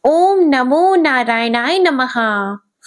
ओम नमो नारायणाय नमः।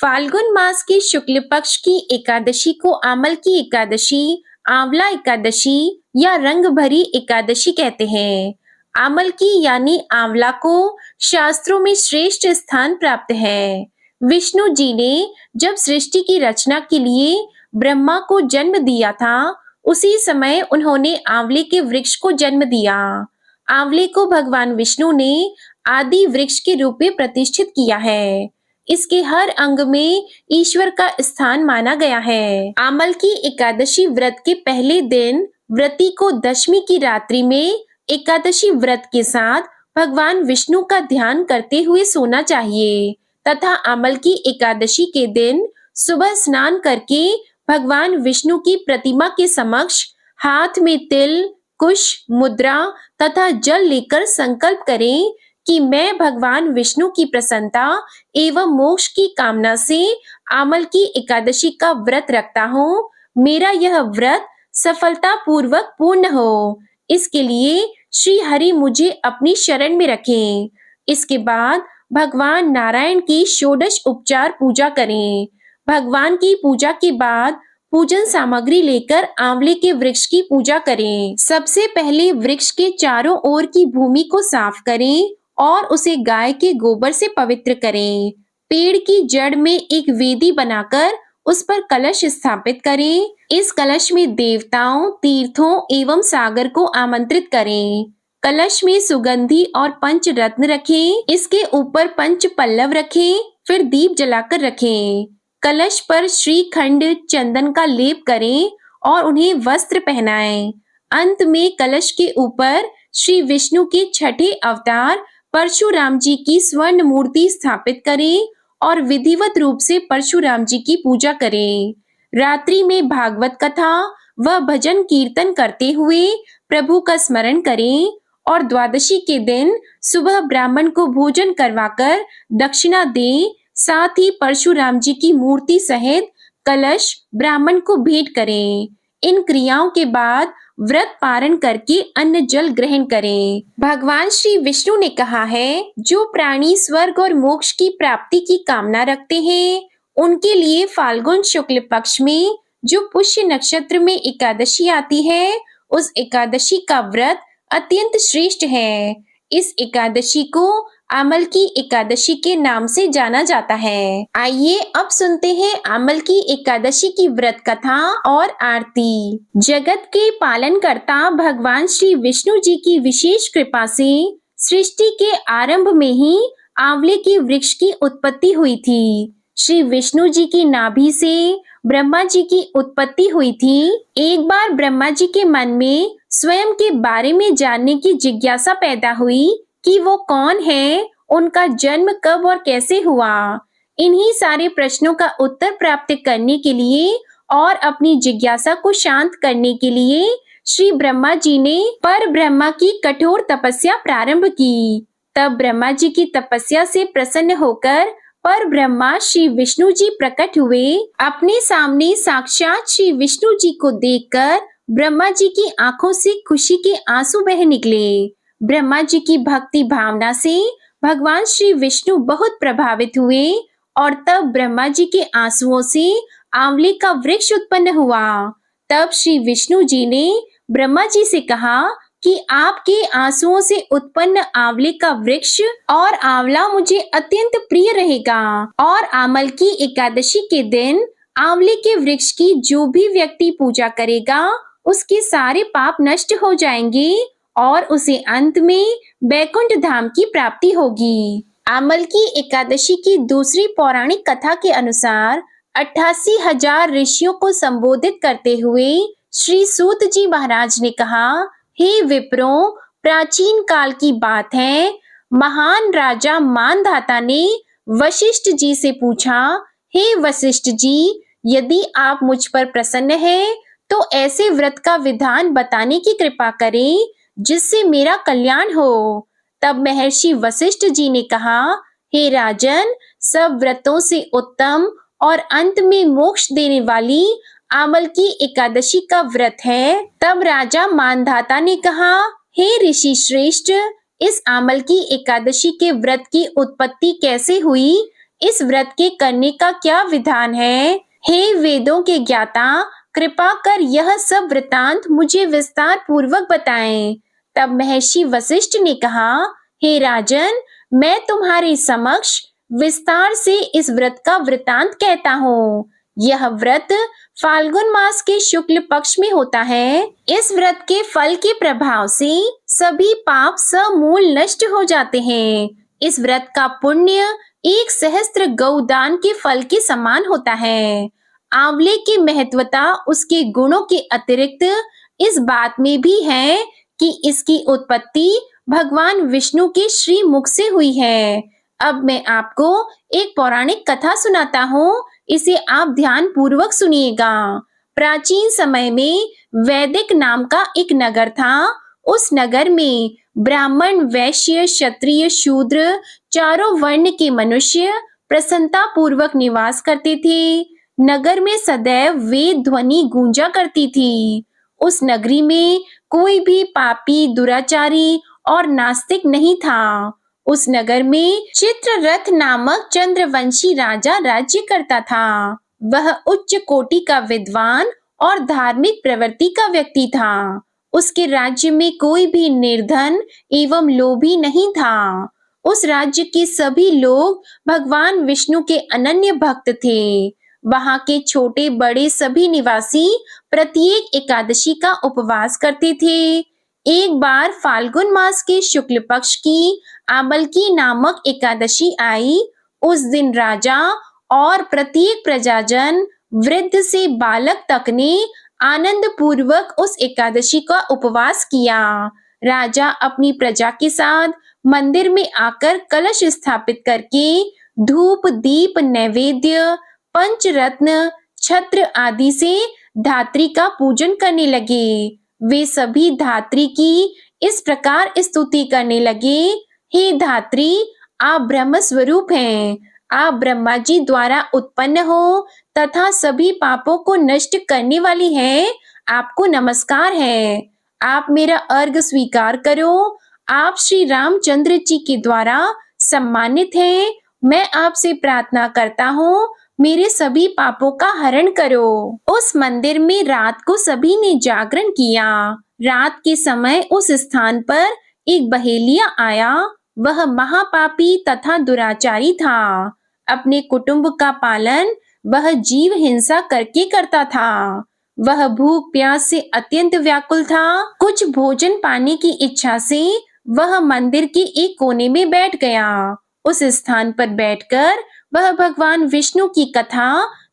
फाल्गुन मास की शुक्ल पक्ष की एकादशी को आमल की एकादशी, आंवला एकादशी या रंग भरी एकादशी कहते हैं। आमल की यानी आंवला को शास्त्रों में श्रेष्ठ स्थान प्राप्त है। विष्णु जी ने जब सृष्टि की रचना के लिए ब्रह्मा को जन्म दिया था, उसी समय उन्होंने आंवले के वृक्ष को जन्म दिया। आंवले को भगवान विष्णु ने आदि वृक्ष के रूप में प्रतिष्ठित किया है। इसके हर अंग में ईश्वर का स्थान माना गया है। आमल की एकादशी व्रत के पहले दिन व्रती को दशमी की रात्रि में एकादशी व्रत के साथ भगवान विष्णु का ध्यान करते हुए सोना चाहिए तथा आमल की एकादशी के दिन सुबह स्नान करके भगवान विष्णु की प्रतिमा के समक्ष हाथ में तिल, कुश, मुद्रा तथा जल लेकर संकल्प करें कि मैं भगवान विष्णु की प्रसन्नता एवं मोक्ष की कामना से आमल की एकादशी का व्रत रखता हूँ। मेरा यह व्रत सफलता पूर्वक पूर्ण हो, इसके लिए श्री हरि मुझे अपनी शरण में रखें। इसके बाद भगवान नारायण की षोडश उपचार पूजा करें। भगवान की पूजा के बाद पूजन सामग्री लेकर आंवले के वृक्ष की पूजा करें। सबसे पहले वृक्ष के चारों ओर की भूमि को साफ करें और उसे गाय के गोबर से पवित्र करें। पेड़ की जड़ में एक वेदी बनाकर उस पर कलश स्थापित करें। इस कलश में देवताओं, तीर्थों एवं सागर को आमंत्रित करें। कलश में सुगंधी और पंच रत्न रखें। इसके ऊपर पंच पल्लव रखें, फिर दीप जलाकर रखें। कलश पर श्रीखंड, चंदन का लेप करें और उन्हें वस्त्र पहनाएं। अंत में कलश के ऊपर श्री विष्णु के छठे अवतार परशुराम जी की स्वर्ण मूर्ति स्थापित करें और विधिवत रूप से परशुराम जी की पूजा करें। रात्रि में भागवत कथा व भजन कीर्तन करते हुए प्रभु का स्मरण करें और द्वादशी के दिन सुबह ब्राह्मण को भोजन करवाकर दक्षिणा दें। साथ ही परशुराम जी की मूर्ति सहित कलश ब्राह्मण को भेंट करें। इन क्रियाओं के बाद व्रत पारण करके अन्न जल ग्रहण करें। भगवान श्री विष्णु ने कहा है, जो प्राणी स्वर्ग और मोक्ष की प्राप्ति की कामना रखते हैं, उनके लिए फाल्गुन शुक्ल पक्ष में जो पुष्य नक्षत्र में एकादशी आती है, उस एकादशी का व्रत अत्यंत श्रेष्ठ है। इस एकादशी को आमल की एकादशी के नाम से जाना जाता है। आइए अब सुनते हैं आमल की एकादशी की व्रत कथा और आरती। जगत के पालनकर्ता भगवान श्री विष्णु जी की विशेष कृपा से सृष्टि के आरंभ में ही आंवले के वृक्ष की उत्पत्ति हुई थी। श्री विष्णु जी की नाभि से ब्रह्मा जी की उत्पत्ति हुई थी। एक बार ब्रह्मा जी के मन में स्वयं के बारे में जानने की जिज्ञासा पैदा हुई कि वो कौन है, उनका जन्म कब और कैसे हुआ। इन्हीं सारे प्रश्नों का उत्तर प्राप्त करने के लिए और अपनी जिज्ञासा को शांत करने के लिए श्री ब्रह्मा जी ने पर ब्रह्मा की कठोर तपस्या प्रारंभ की। तब ब्रह्मा जी की तपस्या से प्रसन्न होकर पर ब्रह्मा श्री विष्णु जी प्रकट हुए। अपने सामने साक्षात श्री विष्णु जी को देखकर ब्रह्मा जी की आंखों से खुशी के आंसू बह निकले। ब्रह्मा जी की भक्ति भावना से भगवान श्री विष्णु बहुत प्रभावित हुए और तब ब्रह्मा जी के आंसुओं से आंवले का वृक्ष उत्पन्न हुआ। तब श्री विष्णु जी ने ब्रह्मा जी से कहा कि आपके आंसुओं से उत्पन्न आंवले का वृक्ष और आंवला मुझे अत्यंत प्रिय रहेगा और आमल की एकादशी के दिन आंवले के वृक्ष की जो भी व्यक्ति पूजा करेगा, उसके सारे पाप नष्ट हो जाएंगे और उसे अंत में बैकुंठ धाम की प्राप्ति होगी। आमल की एकादशी की दूसरी पौराणिक कथा के अनुसार 88,000 ऋषियों को संबोधित करते हुए श्री सूत जी महाराज ने कहा, हे विप्रों, प्राचीन काल की बात है, महान राजा मानधाता ने वशिष्ठ जी से पूछा, हे वशिष्ठ जी, यदि आप मुझ पर प्रसन्न हैं, तो ऐसे व्रत का विधान बताने की कृपा करें जिससे मेरा कल्याण हो। तब महर्षि वशिष्ठ जी ने कहा, हे राजन, सब व्रतों से उत्तम और अंत में मोक्ष देने वाली आमल की एकादशी का व्रत है। तब राजा मानधाता ने कहा, हे ऋषि श्रेष्ठ, इस आमल की एकादशी के व्रत की उत्पत्ति कैसे हुई? इस व्रत के करने का क्या विधान है? हे वेदों के ज्ञाता, कृपा कर यह सब वृतांत मुझे विस्तार पूर्वक बताएं। तब महर्षि वशिष्ठ ने कहा, हे राजन, मैं तुम्हारे समक्ष विस्तार से इस व्रत का वृतांत कहता हूँ। यह व्रत फाल्गुन मास के शुक्ल पक्ष में होता है। इस व्रत के फल के प्रभाव से सभी पाप समूल नष्ट हो जाते हैं। इस व्रत का पुण्य 1 सहस्त्र गौदान के फल के समान होता है। आंवले की महत्वता उसके गुणों के अतिरिक्त इस बात में भी है कि इसकी उत्पत्ति भगवान विष्णु के श्री मुख से हुई है। अब मैं आपको एक पौराणिक कथा सुनाता हूँ, इसे आप ध्यान पूर्वक सुनिएगा। प्राचीन समय में वैदिक नाम का एक नगर था। उस नगर में ब्राह्मण, वैश्य, क्षत्रिय, शूद्र चारों वर्ण के मनुष्य प्रसन्नता पूर्वक निवास करते थे। नगर में सदैव वेद ध्वनि गूंजा करती थी। उस नगरी में कोई भी पापी, दुराचारी और नास्तिक नहीं था। उस नगर में चित्ररथ नामक चंद्रवंशी राजा राज्य करता था। वह उच्च कोटि का विद्वान और धार्मिक प्रवृत्ति का व्यक्ति था। उसके राज्य में कोई भी निर्धन एवं लोभी नहीं था। उस राज्य के सभी लोग भगवान विष्णु के अनन्य भक्त थे। वहां के छोटे बड़े सभी निवासी प्रत्येक एकादशी का उपवास करते थे। एक बार फाल्गुन मास के शुक्ल पक्ष की आमलकी नामक एकादशी आई। उस दिन राजा और प्रत्येक प्रजाजन, वृद्ध से बालक तक ने आनंद पूर्वक उस एकादशी का उपवास किया। राजा अपनी प्रजा के साथ मंदिर में आकर कलश स्थापित करके धूप, दीप, नैवेद्य, पंचरत्न, छत्र आदि से धात्री का पूजन करने लगे। वे सभी धात्री की इस प्रकार स्तुति करने लगे, हे धात्री, आप ब्रह्म स्वरूप हैं। आप ब्रह्मा जी द्वारा उत्पन्न हो तथा सभी पापों को नष्ट करने वाली हैं। आपको नमस्कार है। आप मेरा अर्घ स्वीकार करो। आप श्री रामचंद्र जी के द्वारा सम्मानित हैं। मैं आपसे प्रार्थना करता हूँ, मेरे सभी पापों का हरण करो। उस मंदिर में रात को सभी ने जागरण किया। रात के समय उस स्थान पर एक बहेलिया आया। वह महापापी तथा दुराचारी था। अपने कुटुंब का पालन वह जीव हिंसा करके करता था। वह भूख प्यास से अत्यंत व्याकुल था। कुछ भोजन पाने की इच्छा से वह मंदिर के एक कोने में बैठ गया। उस स्थान पर बैठकर वह भगवान विष्णु की कथा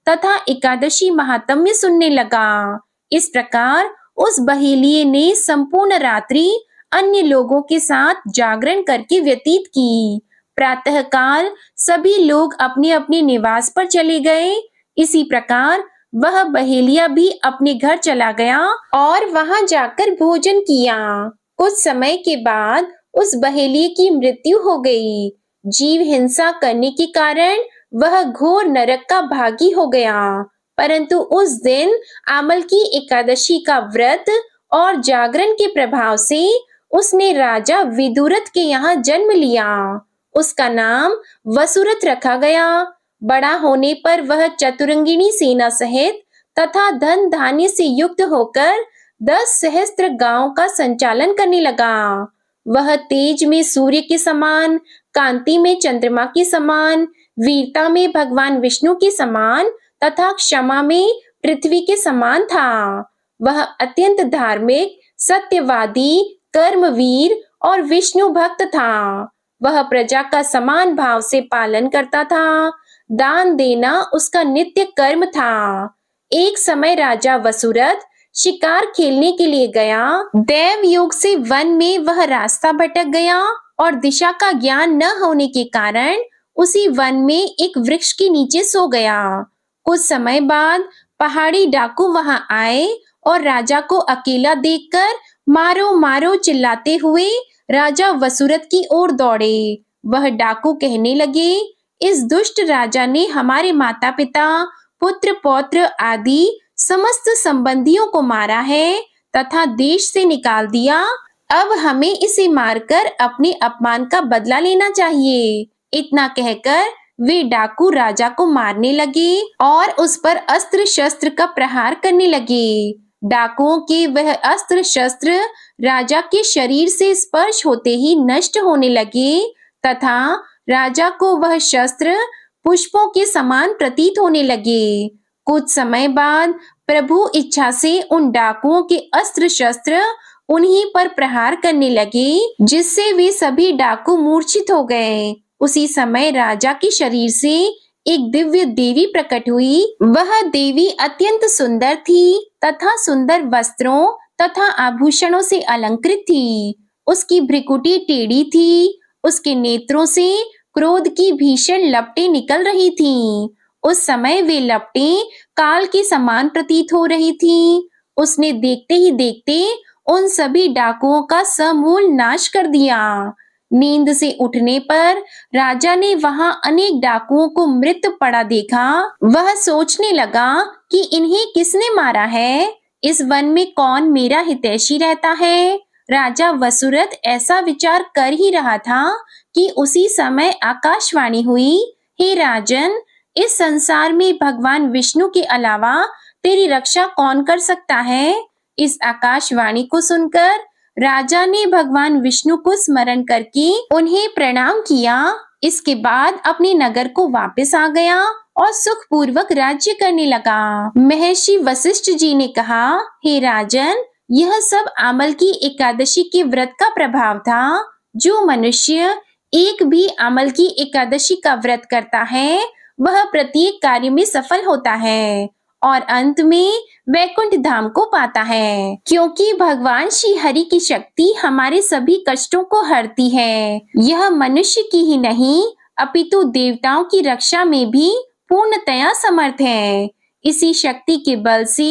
तथा एकादशी महात्म्य सुनने लगा। इस प्रकार उस बहेलिये ने संपूर्ण रात्रि अन्य लोगों के साथ जागरण करके व्यतीत की। प्रातःकाल सभी लोग अपने अपने निवास पर चले गए। इसी प्रकार वह बहेलिया भी अपने घर चला गया और वहां जाकर भोजन किया। कुछ समय के बाद उस बहेलिये की मृत्यु हो गई। जीव हिंसा करने के कारण वह घोर नरक का भागी हो गया। परंतु उस दिन आमल की एकादशी का व्रत और जागरण के प्रभाव से उसने राजा विदुरथ के यहाँ जन्म लिया। उसका नाम वसुरथ रखा गया। बड़ा होने पर वह चतुरंगिणी सेना सहित तथा धन धान्य से युक्त होकर 10 सहस्त्र गांव का संचालन करने लगा। वह तेज में सूर्य के समान, कांति में चंद्रमा के समान, वीरता में भगवान विष्णु के समान तथा क्षमा में पृथ्वी के समान था। वह अत्यंत धार्मिक, सत्यवादी, कर्मवीर और विष्णु भक्त था। वह प्रजा का समान भाव से पालन करता था। दान देना उसका नित्य कर्म था। एक समय राजा वसुरथ शिकार खेलने के लिए गया। देव योग से वन में वह रास्ता भटक गया और दिशा का ज्ञान न होने के कारण उसी वन में एक वृक्ष के नीचे सो गया। कुछ समय बाद पहाड़ी डाकू वहां आए और राजा को अकेला देखकर मारो मारो चिल्लाते हुए राजा वसुरथ की ओर दौड़े। वह डाकू कहने लगे, इस दुष्ट राजा ने हमारे माता पिता, पुत्र पौत्र आदि समस्त संबंधियों को मारा है तथा देश से निकाल दिया। अब हमें इसे मारकर अपने अपमान का बदला लेना चाहिए। इतना कहकर वे डाकू राजा को मारने लगे और उस पर अस्त्र शस्त्र का प्रहार करने लगे। डाकुओं के वह अस्त्र शस्त्र राजा के शरीर से स्पर्श होते ही नष्ट होने लगे तथा राजा को वह शस्त्र पुष्पों के समान प्रतीत होने लगे। कुछ समय बाद प्रभु इच्छा से उन डाकुओं के अस्त्र शस्त्र उन्हीं पर प्रहार करने लगे, जिससे वे सभी डाकू मूर्छित हो गए। उसी समय राजा के शरीर से एक दिव्य देवी प्रकट हुई। वह देवी अत्यंत सुंदर थी तथा सुंदर वस्त्रों तथा आभूषणों से अलंकृत थी। उसकी भ्रिकुटी टेढ़ी थी। उसके नेत्रों से क्रोध की भीषण लपटें निकल रही थीं। उस समय वे लपटें काल के समान प्रतीत हो रही थीं। उसने देखते ही देखते उन सभी डाकुओं का समूल नाश कर दिया। नींद से उठने पर राजा ने वहां अनेक डाकुओं को मृत पड़ा देखा। वह सोचने लगा कि इन्हें किसने मारा है? इस वन में कौन मेरा हितैषी रहता है? राजा वसुरथ ऐसा विचार कर ही रहा था कि उसी समय आकाशवाणी हुई, हे राजन, इस संसार में भगवान विष्णु के अलावा तेरी रक्षा कौन कर सकता है? इस आकाशवाणी को सुनकर राजा ने भगवान विष्णु को स्मरण करके उन्हें प्रणाम किया। इसके बाद अपने नगर को वापस आ गया और सुखपूर्वक राज्य करने लगा। महर्षि वशिष्ठ जी ने कहा, हे राजन, यह सब आमल की एकादशी के व्रत का प्रभाव था। जो मनुष्य एक भी आमल की एकादशी का व्रत करता है वह प्रत्येक कार्य में सफल होता है और अंत में वैकुंठ धाम को पाता है, क्योंकि भगवान श्री हरि की शक्ति हमारे सभी कष्टों को हरती है। यह मनुष्य की ही नहीं अपितु देवताओं की रक्षा में भी पूर्णतया समर्थ है। इसी शक्ति के बल से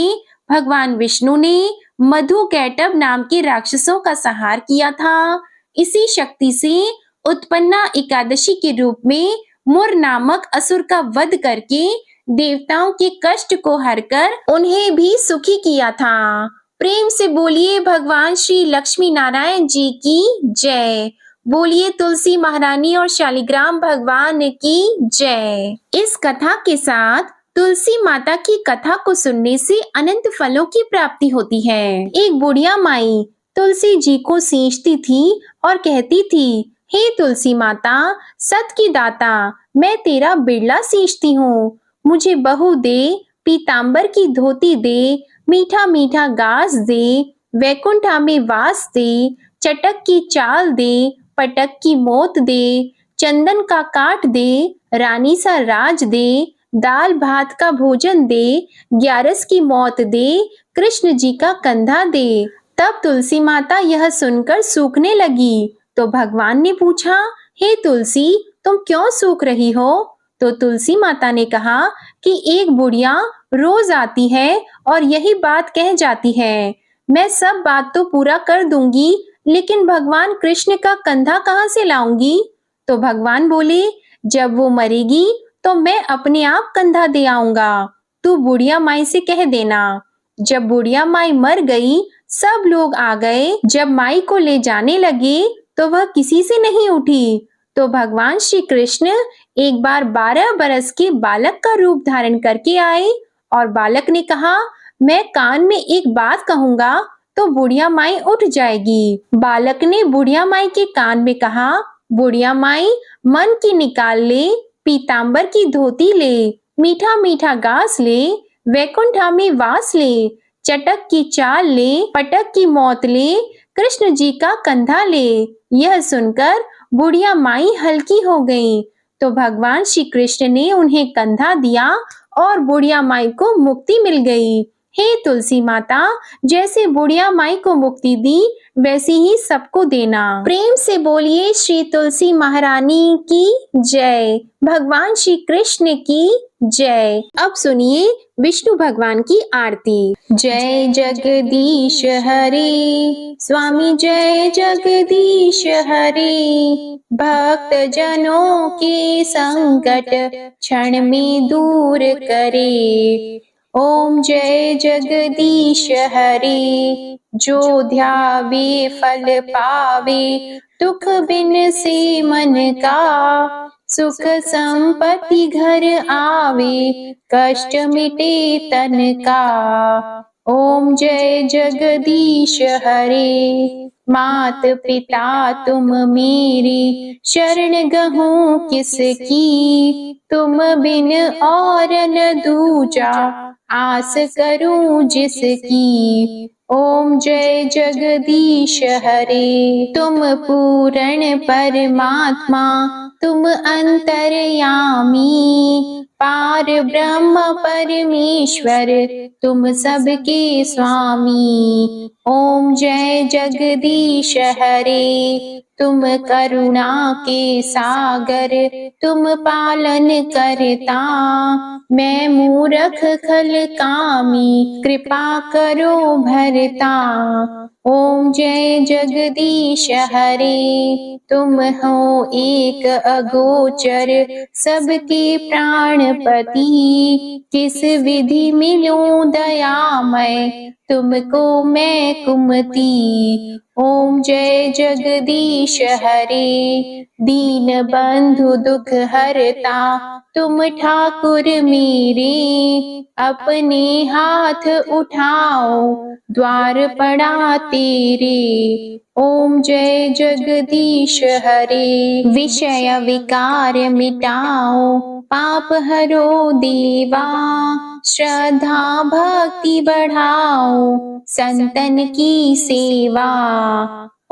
भगवान विष्णु ने मधु कैटभ नाम के राक्षसों का संहार किया था। इसी शक्ति से उत्पन्ना एकादशी के रूप में मुर नामक असुर का वध करके देवताओं के कष्ट को हरकर उन्हें भी सुखी किया था। प्रेम से बोलिए भगवान श्री लक्ष्मी नारायण जी की जय। बोलिए तुलसी महारानी और शालिग्राम भगवान की जय। इस कथा के साथ तुलसी माता की कथा को सुनने से अनंत फलों की प्राप्ति होती है। एक बुढ़िया माई तुलसी जी को सींचती थी और कहती थी, हे तुलसी माता, सत की दाता, मैं तेरा बिड़ला सींचती हूँ। मुझे बहू दे, पीतांबर की धोती दे, मीठा मीठा घास दे, वैकुंठा में वास दे, चटक की चाल दे, पटक की मोत दे, चंदन का काट दे, रानी सा राज दे, दाल भात का भोजन दे, ग्यारस की मौत दे, कृष्ण जी का कंधा दे। तब तुलसी माता यह सुनकर सूखने लगी तो भगवान ने पूछा, हे तुलसी, तुम क्यों सूख रही हो? तो तुलसी माता ने कहा कि एक बुढ़िया रोज आती है और यही बात कह जाती है, मैं सब बात तो पूरा कर दूंगी, लेकिन भगवान कृष्ण का कंधा कहाँ से लाऊंगी? तो भगवान बोले, जब वो मरेगी तो मैं अपने आप कंधा दे आऊंगा, तू बुढ़िया माई से कह देना। जब बुढ़िया माई मर गई, सब लोग आ गए। जब माई को ले जाने लगे तो वह किसी से नहीं उठी। तो भगवान श्री कृष्ण एक बार 12 बरस के बालक का रूप धारण करके आए और बालक ने कहा, मैं कान में एक बात कहूंगा तो बुढ़िया माई उठ जाएगी। बालक ने बुढ़िया माई के कान में कहा, बुढ़िया माई, मन की निकाल ले, पीतांबर की धोती ले, मीठा मीठा घास ले, वैकुंठा में वास ले, चटक की चाल ले, पटक की मौत ले, कृष्ण जी का कंधा ले। यह सुनकर बुढ़िया माई हल्की हो गई तो भगवान श्री कृष्ण ने उन्हें कंधा दिया और बुढ़िया माई को मुक्ति मिल गई। हे तुलसी माता, जैसे बुढ़िया माई को मुक्ति दी वैसी ही सबको देना। प्रेम से बोलिए श्री तुलसी महारानी की जय, भगवान श्री कृष्ण की जय। अब सुनिए विष्णु भगवान की आरती। जय जगदीश हरे, स्वामी जय जगदीश हरे, भक्त जनों के संकट क्षण में दूर करे, ओम जय जगदीश हरे। जो ध्यावे फल पावे, दुख बिन से मन का। सुख संपत्ति घर आवे, कष्ट मिटे तन का। ओम जय जगदीश हरे। मात पिता तुम मेरी, शरण गहूँ किसकी। तुम बिन और न दूजा, आस करूं जिसकी। ओम जय जगदीश हरे। तुम पूर्ण परमात्मा, तुम अंतर्यामी। पार ब्रह्म परमेश्वर, तुम सबके स्वामी। ओम जय जगदीश हरे। तुम करुणा के सागर, तुम पालन करता। मैं मूरख खल कामी, कृपा करो भरता। ओम जय जगदीश हरे। तुम हो एक अगोचर, सबके प्राणपति। किस विधि मिलूं दयामय, तुमको मैं कुमति। ओम जय जगदीश हरे। दीन बंधु दुख हरता, तुम ठाकुर मेरे। अपने हाथ उठाओ, द्वार पड़ा तेरे। ओम जय जगदीश हरे। विषय विकार मिटाओ, पाप हरो देवा। श्रद्धा भक्ति बढ़ाओ, संतन की सेवा।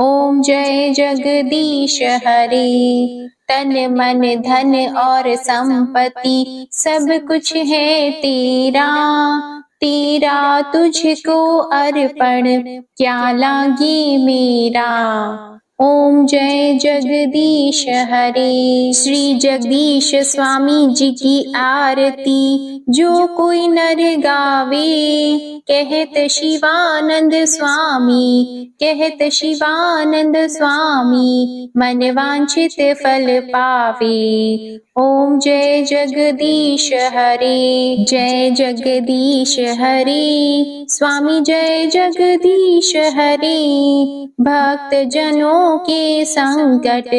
ओम जय जगदीश हरे। तन मन धन और संपत्ति, सब कुछ है तेरा। तेरा तुझको अर्पण, क्या लागे मेरा। ओम जय जगदीश हरे। श्री जगदीश स्वामी जी की आरती, जो कोई नर गावे। कहत शिवानंद स्वामी, कहत शिवानंद स्वामी। मन वांछित फल पावे। ओम जय जगदीश हरे। जय जगदीश हरे। स्वामी जय जगदीश हरे। भक्त जनों के संकट,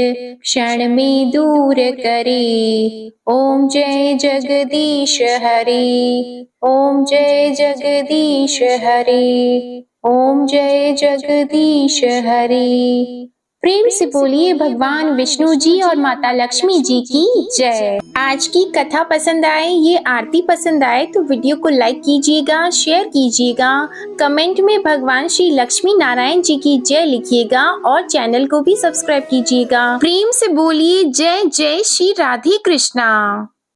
क्षण में दूर करे। ओम जय जगदीश हरे। ओम जय जगदीश हरे। ओम जय जगदीश हरे। प्रेम से बोलिए भगवान विष्णु जी और माता लक्ष्मी जी की जय। आज की कथा पसंद आए, ये आरती पसंद आए तो वीडियो को लाइक कीजिएगा, शेयर कीजिएगा, कमेंट में भगवान श्री लक्ष्मी नारायण जी की जय लिखिएगा और चैनल को भी सब्सक्राइब कीजिएगा। प्रेम से बोलिए जय जय श्री राधे कृष्णा।